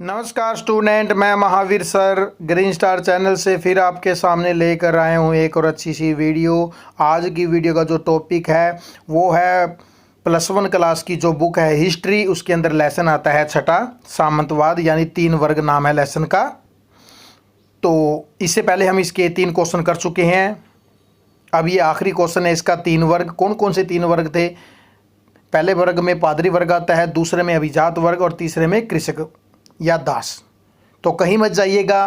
नमस्कार स्टूडेंट, मैं Mahavir sir green star channel से फिर आपके सामने लेकर आए हूँ एक और अच्छी सी वीडियो। आज की वीडियो का जो टॉपिक है वो है +1 क्लास की जो बुक है हिस्ट्री, उसके अंदर लेसन आता है छठा सामंतवाद, यानी 3 वर्ग नाम है लेसन का। तो इससे पहले हम इसके 3 क्वेश्चन कर चुके हैं। अब ये आखिरी क्वेश्चन है इसका। 3 वर्ग कौन कौन से 3 वर्ग थे? पहले वर्ग में पादरी वर्ग आता है, दूसरे में अभिजात वर्ग और तीसरे में कृषक या दास। तो कहीं मत जाइएगा,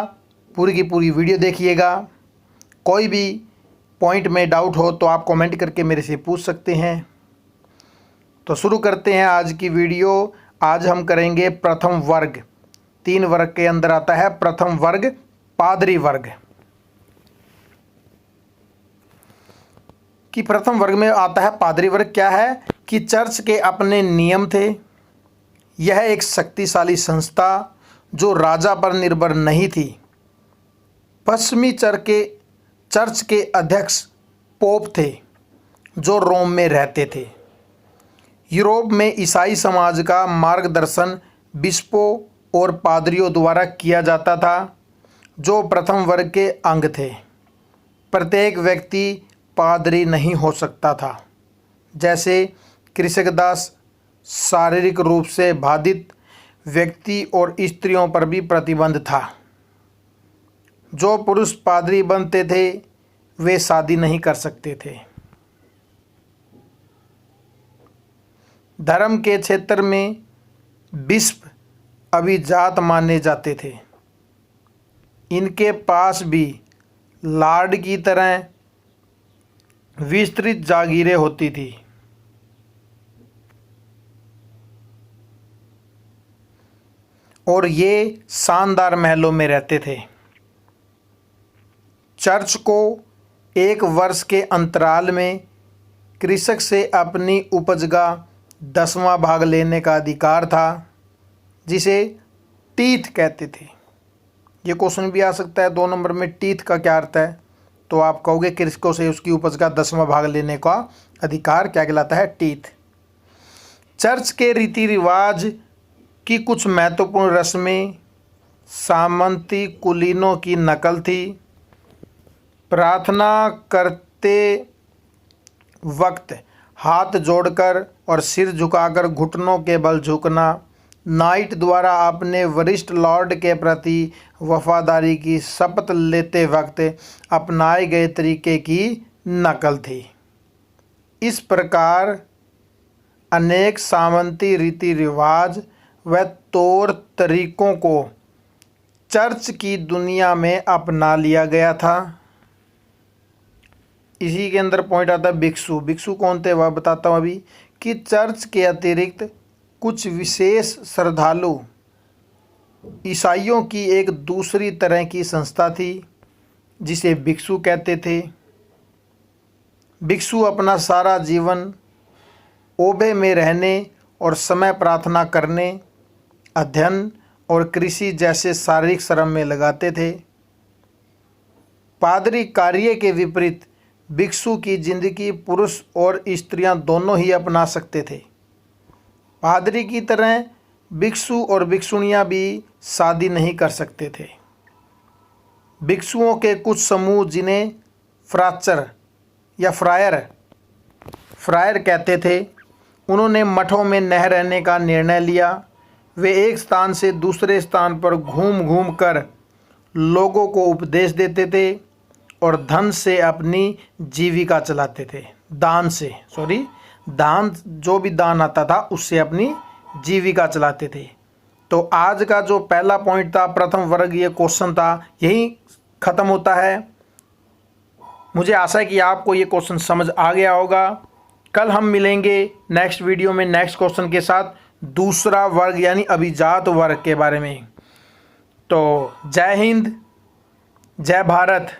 पूरी की पूरी वीडियो देखिएगा। कोई भी पॉइंट में डाउट हो तो आप कमेंट करके मेरे से पूछ सकते हैं। तो शुरू करते हैं आज की वीडियो। आज हम करेंगे प्रथम वर्ग। 3 वर्ग के अंदर आता है प्रथम वर्ग पादरी वर्ग। कि प्रथम वर्ग में आता है पादरी वर्ग। क्या है कि चर्च के अपने नियम थे। यह एक शक्तिशाली संस्था जो राजा पर निर्भर नहीं थी। पश्चिमी चर्च के अध्यक्ष पोप थे जो रोम में रहते थे। यूरोप में ईसाई समाज का मार्गदर्शन बिशपों और पादरियों द्वारा किया जाता था जो प्रथम वर्ग के अंग थे। प्रत्येक व्यक्ति पादरी नहीं हो सकता था। जैसे कृषक दास शारीरिक रूप से बाधित व्यक्ति और स्त्रियों पर भी प्रतिबंध था। जो पुरुष पादरी बनते थे वे शादी नहीं कर सकते थे। धर्म के क्षेत्र में बिशप अभिजात माने जाते थे। इनके पास भी लॉर्ड की तरह विस्तृत जागीरें होती थी। और ये शानदार महलों में रहते थे। चर्च को 1 वर्ष के अंतराल में कृषक से अपनी उपज का 10वां भाग लेने का अधिकार था, जिसे टीथ कहते थे। ये क्वेश्चन भी आ सकता है 2 नंबर में, टीथ का क्या अर्थ है? तो आप कहोगे कृषकों से उसकी उपज का 10वां भाग लेने का अधिकार क्या कहलाता है? टीथ। चर्च के रीति रिवाज की कुछ महत्वपूर्ण रस्में सामंती कुलीनों की नकल थी। प्रार्थना करते वक्त हाथ जोड़कर और सिर झुकाकर घुटनों के बल झुकना नाइट द्वारा अपने वरिष्ठ लॉर्ड के प्रति वफादारी की शपथ लेते वक्त अपनाए गए तरीके की नकल थी। इस प्रकार अनेक सामंती रीति रिवाज व तौर तरीकों को चर्च की दुनिया में अपना लिया गया था। इसी के अंदर पॉइंट आता है भिक्षु। भिक्षु कौन थे वह बताता हूँ अभी। कि चर्च के अतिरिक्त कुछ विशेष श्रद्धालु ईसाइयों की एक दूसरी तरह की संस्था थी जिसे भिक्षु कहते थे। भिक्षु अपना सारा जीवन ओबे में रहने और समय प्रार्थना करने, अध्ययन और कृषि जैसे शारीरिक श्रम में लगाते थे। पादरी कार्य के विपरीत भिक्षु की जिंदगी पुरुष और स्त्रियां दोनों ही अपना सकते थे। पादरी की तरह भिक्षु और भिक्षुणियां भी शादी नहीं कर सकते थे। भिक्षुओं के कुछ समूह, जिन्हें फ्राचर या फ्रायर कहते थे, उन्होंने मठों में न रहने का निर्णय लिया। वे एक स्थान से दूसरे स्थान पर घूम घूम कर लोगों को उपदेश देते थे और धन से अपनी जीविका चलाते थे। दान, जो भी दान आता था उससे अपनी जीविका चलाते थे। तो आज का जो पहला पॉइंट था प्रथम वर्ग, ये क्वेश्चन था, यही ख़त्म होता है। मुझे आशा है कि आपको ये क्वेश्चन समझ आ गया होगा। कल हम मिलेंगे नेक्स्ट वीडियो में नेक्स्ट क्वेश्चन के साथ, दूसरा वर्ग यानी अभिजात वर्ग के बारे में। तो जय हिंद, जय भारत।